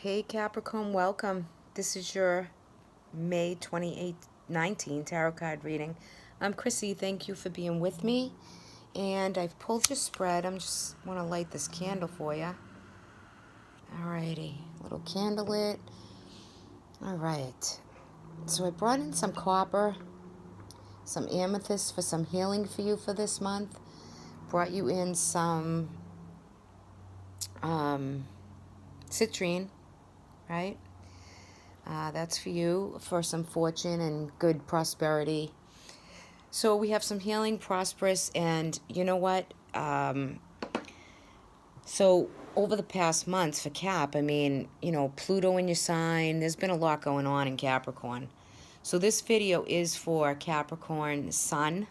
Hey Capricorn, welcome. This is your May 28th, 19 tarot card reading. I'm Chrissy. Thank you for being with me. And I've pulled your spread. I'm just want to light this candle for you. Alrighty, little candle lit. Alright. So I brought in some copper, some amethyst for some healing for you for this month. Brought you in some citrine, right? That's for you for some fortune and good prosperity. So we have some healing, prosperous, and you know what? So over the past months for Cap, Pluto in your sign, there's been a lot going on in Capricorn. So this video is for Capricorn Sun,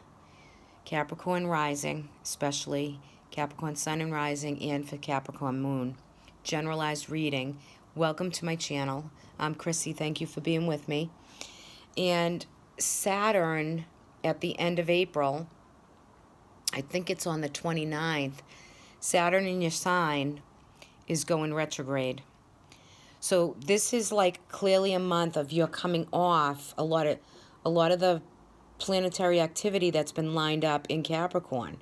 Capricorn Rising, especially Capricorn Sun and Rising, and for Capricorn Moon. Generalized reading. Welcome to my channel. I'm Chrissy. Thank you for being with me. And Saturn, at the end of April, I think it's on the 29th, Saturn in your sign is going retrograde. So this is like clearly a month of you're coming off a lot of the planetary activity that's been lined up in Capricorn.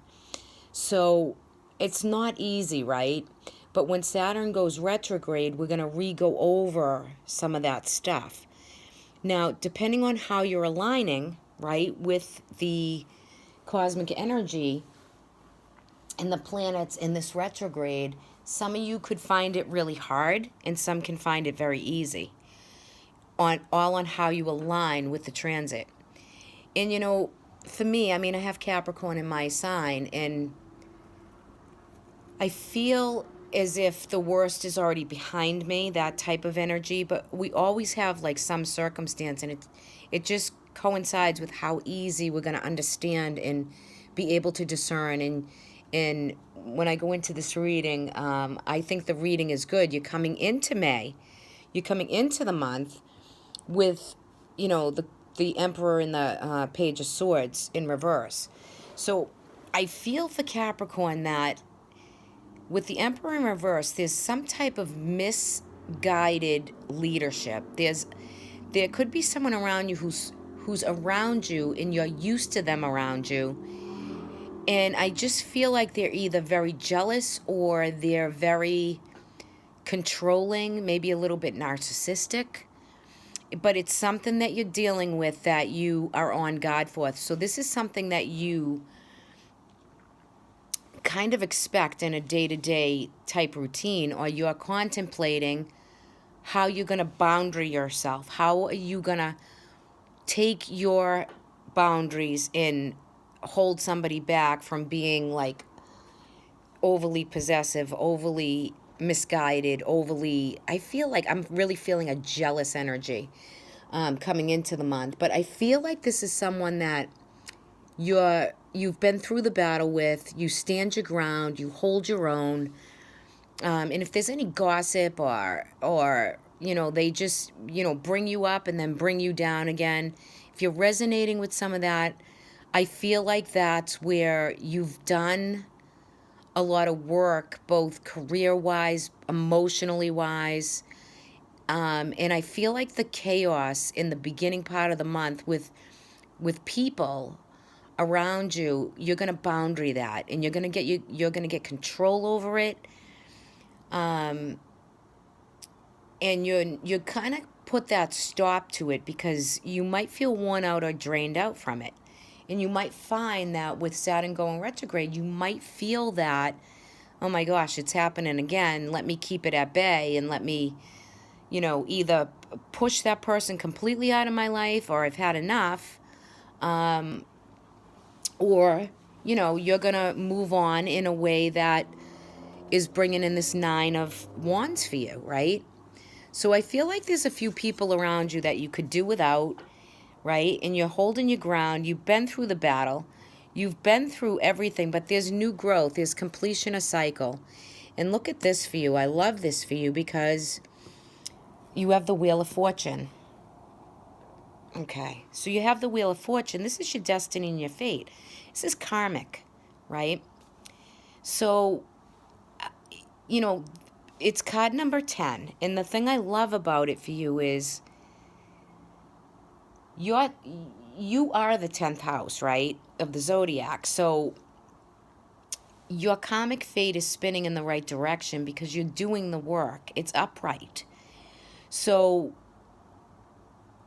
So it's not easy, right? But when Saturn goes retrograde, we're going to re-go over some of that stuff. Now, depending on how you're aligning, right, with the cosmic energy and the planets in this retrograde, some of you could find it really hard and some can find it very easy. All on how you align with the transit. And you know, for me, I have Capricorn in my sign, and I feel as if the worst is already behind me, that type of energy, but we always have like some circumstance, and it just coincides with how easy we're going to understand and be able to discern. And when I go into this reading, I think the reading is good. You're coming into May, you're coming into the month with, you know, the Emperor and the Page of Swords in reverse. So I feel for Capricorn that with the Emperor in reverse, there's some type of misguided leadership. There could be someone around you who's around you and you're used to them around you. And I just feel like they're either very jealous or they're very controlling, maybe a little bit narcissistic. But it's something that you're dealing with that you are on guard for. So this is something that you kind of expect in a day-to-day type routine, or you're contemplating how you're going to boundary yourself. How are you going to take your boundaries and hold somebody back from being like overly possessive, overly misguided, I feel like I'm really feeling a jealous energy coming into the month. But I feel like this is someone that you've been through the battle with. You stand your ground, you hold your own. And if there's any gossip or they just, bring you up and then bring you down again, if you're resonating with some of that, I feel like that's where you've done a lot of work, both career-wise, emotionally-wise. And I feel like the chaos in the beginning part of the month with people around you, you're going to boundary that, and you're going to get control over it. And you're kind of put that stop to it because you might feel worn out or drained out from it. And you might find that with Saturn going retrograde, you might feel that, oh my gosh, it's happening again. Let me keep it at bay and let me, either push that person completely out of my life, or I've had enough. Or, you're going to move on in a way that is bringing in this Nine of Wands for you, right? So I feel like there's a few people around you that you could do without, right? And you're holding your ground. You've been through the battle. You've been through everything, but there's new growth. There's completion of cycle. And look at this for you. I love this for you because you have the Wheel of Fortune. Okay, so you have the Wheel of Fortune. This is your destiny and your fate. This is karmic, right? So, it's card number 10. And the thing I love about it for you is you're, you are the 10th house, right, of the zodiac. So your karmic fate is spinning in the right direction because you're doing the work. It's upright. So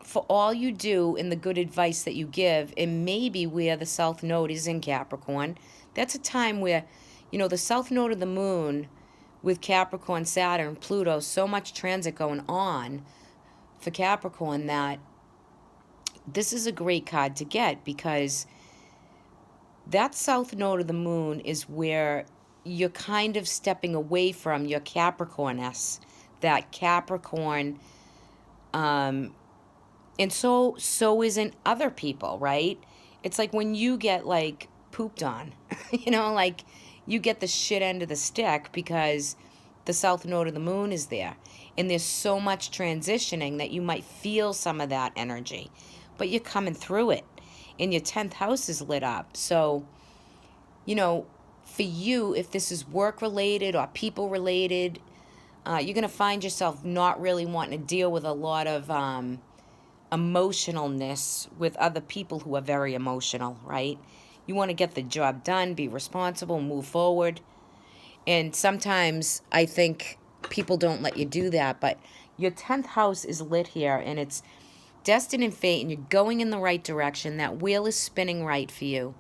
for all you do and the good advice that you give, and maybe where the south node is in Capricorn, that's a time where, the south node of the moon with Capricorn, Saturn, Pluto, so much transit going on for Capricorn that this is a great card to get, because that south node of the moon is where you're kind of stepping away from your Capricorn-ness, that Capricorn, and so isn't other people, right? It's like when you get like pooped on, like you get the shit end of the stick because the south node of the moon is there. And there's so much transitioning that you might feel some of that energy, but you're coming through it. And your 10th house is lit up. So, for you, if this is work related or people related, you're going to find yourself not really wanting to deal with a lot of emotionalness with other people who are very emotional, right? You want to get the job done, be responsible, move forward. And sometimes I think people don't let you do that, but your 10th house is lit here, and it's destined and fate, and you're going in the right direction. That wheel is spinning right for you.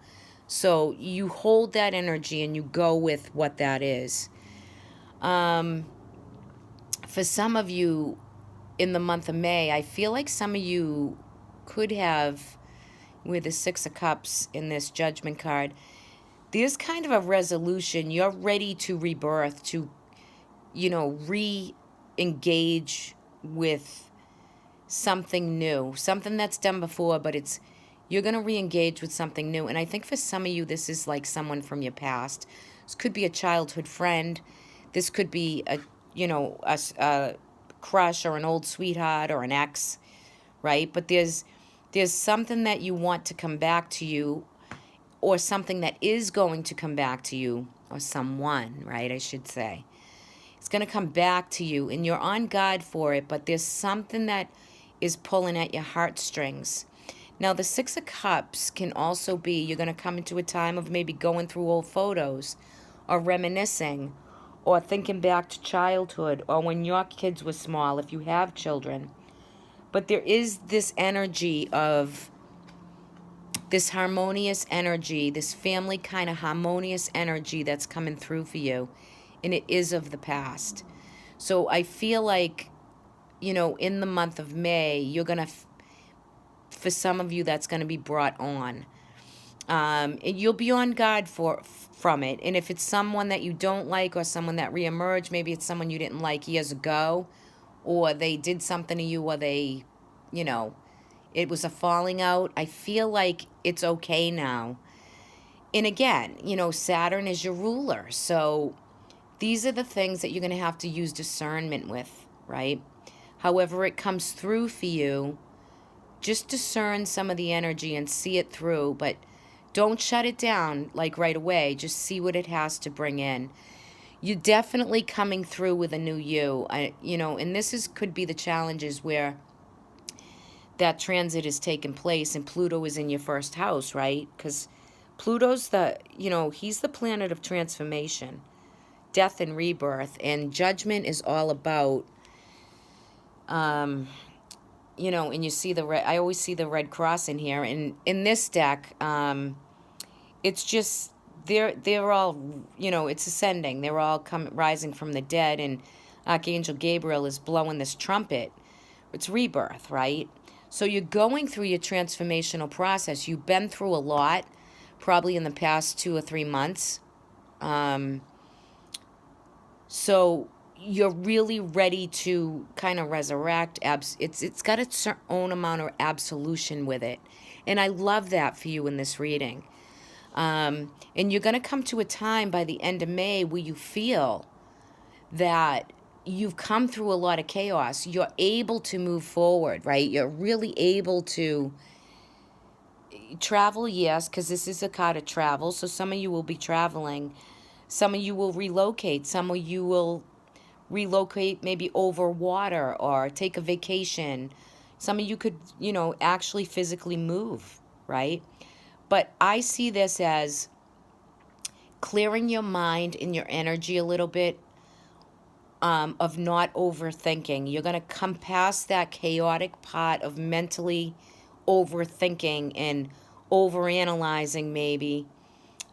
So you hold that energy and you go with what that is. For some of you in the month of May, I feel like some of you could have, with the Six of Cups in this Judgment card, there's kind of a resolution. You're ready to rebirth, to, re-engage with something new, something that's done before, but you're going to re-engage with something new. And I think for some of you, this is like someone from your past. This could be a childhood friend. This could be a crush or an old sweetheart or an ex, right? But there's something that you want to come back to you, or something that is going to come back to you, or someone, right, I should say. It's going to come back to you, and you're on guard for it, but there's something that is pulling at your heartstrings. Now, the Six of Cups can also be, you're going to come into a time of maybe going through old photos, or reminiscing, or thinking back to childhood, or when your kids were small, if you have children. But there is this energy of, this harmonious energy, this family kind of harmonious energy that's coming through for you. And it is of the past. So I feel like, in the month of May, you're going to, for some of you, that's going to be brought on. And you'll be on guard from it. And if it's someone that you don't like, or someone that reemerged, maybe it's someone you didn't like years ago, or they did something to you, or they, it was a falling out. I feel like it's okay now. And again, Saturn is your ruler. So these are the things that you're going to have to use discernment with, right? However it comes through for you, just discern some of the energy and see it through, but don't shut it down like right away. Just see what it has to bring in. You're definitely coming through with a new you, and this could be the challenges where that transit is taking place and Pluto is in your first house, right? Because Pluto's he's the planet of transformation, death and rebirth, and Judgment is all about, and you see the red, I always see the red cross in here, and in this deck, it's just, they're all, it's ascending, they're all rising from the dead, and Archangel Gabriel is blowing this trumpet. It's rebirth, right? So you're going through your transformational process. You've been through a lot, probably in the past 2 or 3 months. So you're really ready to kind of resurrect. It's got its own amount of absolution with it. And I love that for you in this reading. And you're going to come to a time by the end of May where you feel that you've come through a lot of chaos. You're able to move forward, right? You're really able to travel, yes, because this is a card of travel. So some of you will be traveling. Some of you will relocate. Some of you will relocate maybe over water or take a vacation. Some of you could, actually physically move, right? But I see this as clearing your mind and your energy a little bit, of not overthinking. You're going to come past that chaotic part of mentally overthinking and overanalyzing maybe,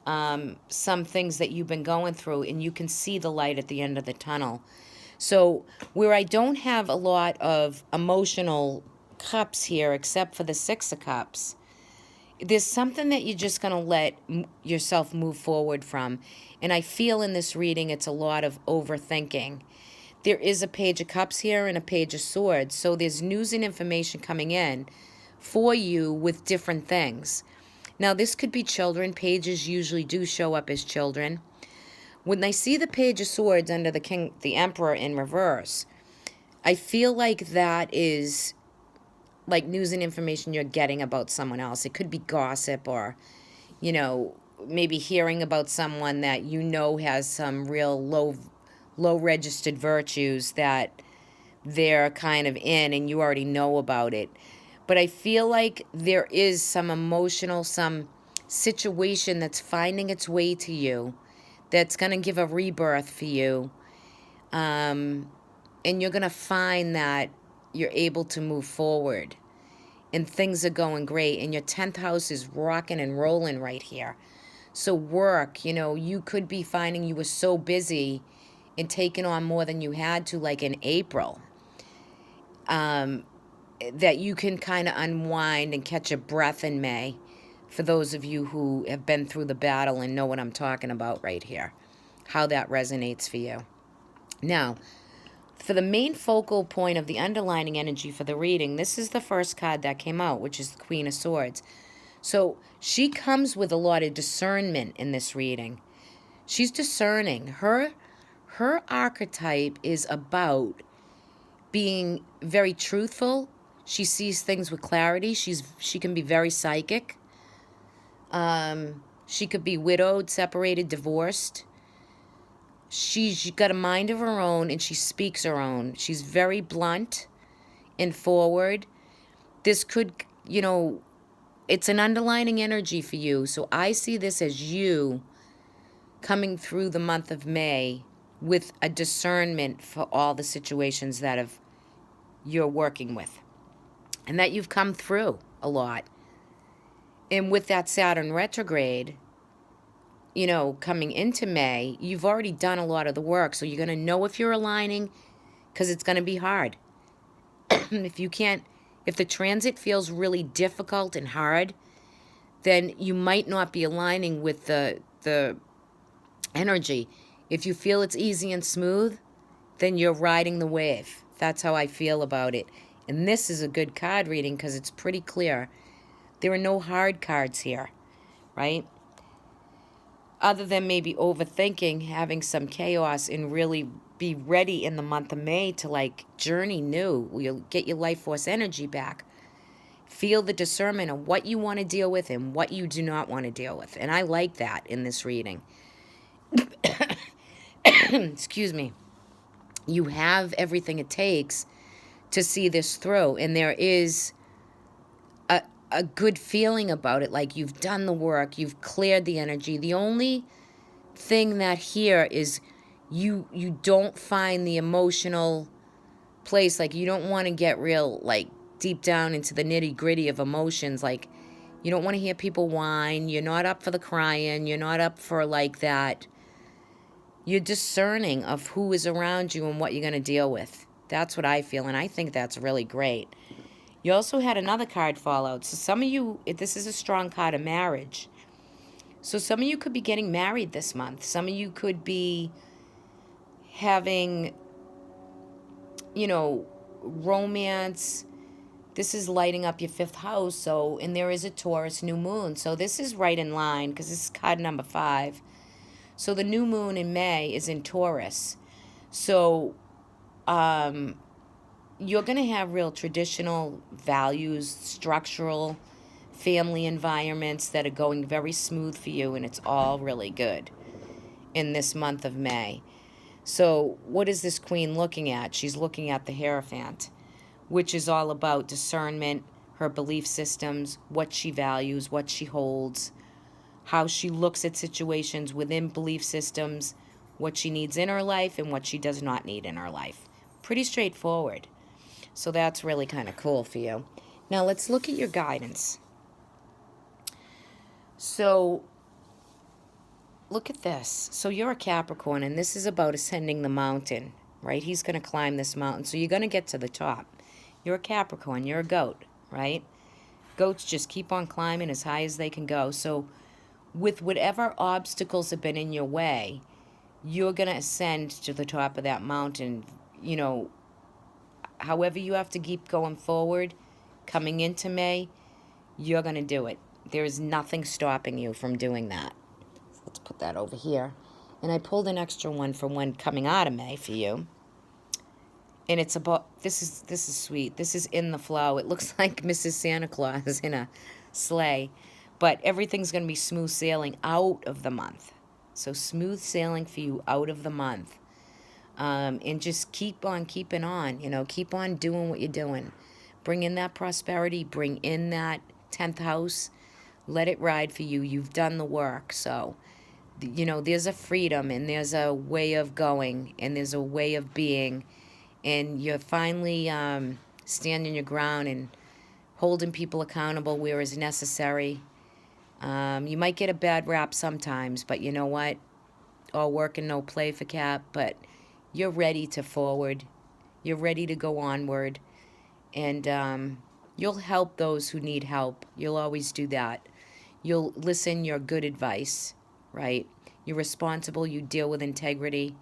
some things that you've been going through, and you can see the light at the end of the tunnel. So where I don't have a lot of emotional cups here, except for the Six of Cups, there's something that you're just going to let yourself move forward from. And I feel in this reading it's a lot of overthinking. There is a Page of Cups here and a Page of Swords. So there's news and information coming in for you with different things. Now, this could be children. Pages usually do show up as children. When I see the Page of Swords under the Emperor in reverse, I feel like that is like news and information you're getting about someone else. It could be gossip, or, maybe hearing about someone that has some real low registered virtues that they're kind of in, and you already know about it. But I feel like there is some emotional, some situation that's finding its way to you, that's going to give a rebirth for you. And you're going to find that you're able to move forward. And things are going great. And your 10th house is rocking and rolling right here. So work, you could be finding you were so busy and taking on more than you had to, like in April. That you can kind of unwind and catch a breath in May, for those of you who have been through the battle and know what I'm talking about right here, how that resonates for you. Now, for the main focal point of the underlining energy for the reading, this is the first card that came out, which is the Queen of Swords. So she comes with a lot of discernment in this reading. She's discerning. Her archetype is about being very truthful. She sees things with clarity. She can be very psychic. She could be widowed, separated, divorced. She's got a mind of her own, and she speaks her own. She's very blunt and forward. This could, it's an underlining energy for you. So I see this as you coming through the month of May with a discernment for all the situations that you're working with, and that you've come through a lot. And with that Saturn retrograde, coming into May, you've already done a lot of the work. So you're going to know if you're aligning, because it's going to be hard. If the transit feels really difficult and hard, then you might not be aligning with the energy. If you feel it's easy and smooth, then you're riding the wave. That's how I feel about it. And this is a good card reading because it's pretty clear. There are no hard cards here, right? Other than maybe overthinking, having some chaos, and really be ready in the month of May to journey new. You'll get your life force energy back. Feel the discernment of what you want to deal with and what you do not want to deal with. And I like that in this reading. Excuse me. You have everything it takes to see this through. And there is a good feeling about it. Like you've done the work. You've cleared the energy. The only thing that here is you don't find the emotional place. Like you don't want to get real, deep down into the nitty gritty of emotions. Like you don't want to hear people whine. You're not up for the crying. You're not up for that. You're discerning of who is around you and what you're going to deal with. That's what I feel, and I think that's really great. You also had another card fall out. So some of you, this is a strong card of marriage. So some of you could be getting married this month. Some of you could be having, romance. This is lighting up your 5th house. And there is a Taurus new moon. So this is right in line because this is card number 5. So the new moon in May is in Taurus. So you're going to have real traditional values, structural family environments that are going very smooth for you, and it's all really good in this month of May. So what is this queen looking at? She's looking at the Hierophant, which is all about discernment, her belief systems, what she values, what she holds, how she looks at situations within belief systems, what she needs in her life and what she does not need in her life. Pretty straightforward. So that's really kind of cool for you. Now let's look at your guidance. So look at this. So you're a Capricorn, and this is about ascending the mountain, right? He's going to climb this mountain. So you're going to get to the top. You're a Capricorn. You're a goat, right? Goats just keep on climbing as high as they can go. So with whatever obstacles have been in your way, you're going to ascend to the top of that mountain. You know, however you have to keep going forward, coming into May, you're going to do it. There is nothing stopping you from doing that. Let's put that over here. And I pulled an extra one for one coming out of May for you. And it's about, this is sweet. This is in the flow. It looks like Mrs. Santa Claus in a sleigh. But everything's going to be smooth sailing out of the month. So smooth sailing for you out of the month. And just keep on keeping on. You know, keep on doing what you're doing. Bring in that prosperity. Bring in that 10th house. Let it ride for you. You've done the work. So, you know, there's a freedom and there's a way of going and there's a way of being. And you're finally standing your ground and holding people accountable where is necessary. You might get a bad rap sometimes, but you know what? All work and no play for Cap, but you're ready to forward. You're ready to go onward. And you'll help those who need help. You'll always do that. You'll listen your good advice, right? You're responsible. You deal with integrity.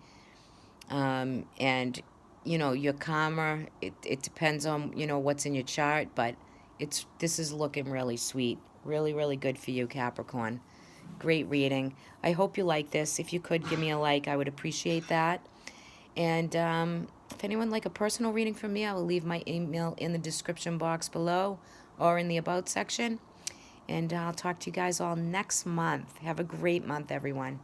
And, you know, you're calmer. It depends on, you know, what's in your chart, but this is looking really sweet. Really, really good for you, Capricorn. Great reading. I hope you like this. If you could give me a like, I would appreciate that. And if anyone would like a personal reading from me, I will leave my email in the description box below or in the About section. And I'll talk to you guys all next month. Have a great month, everyone.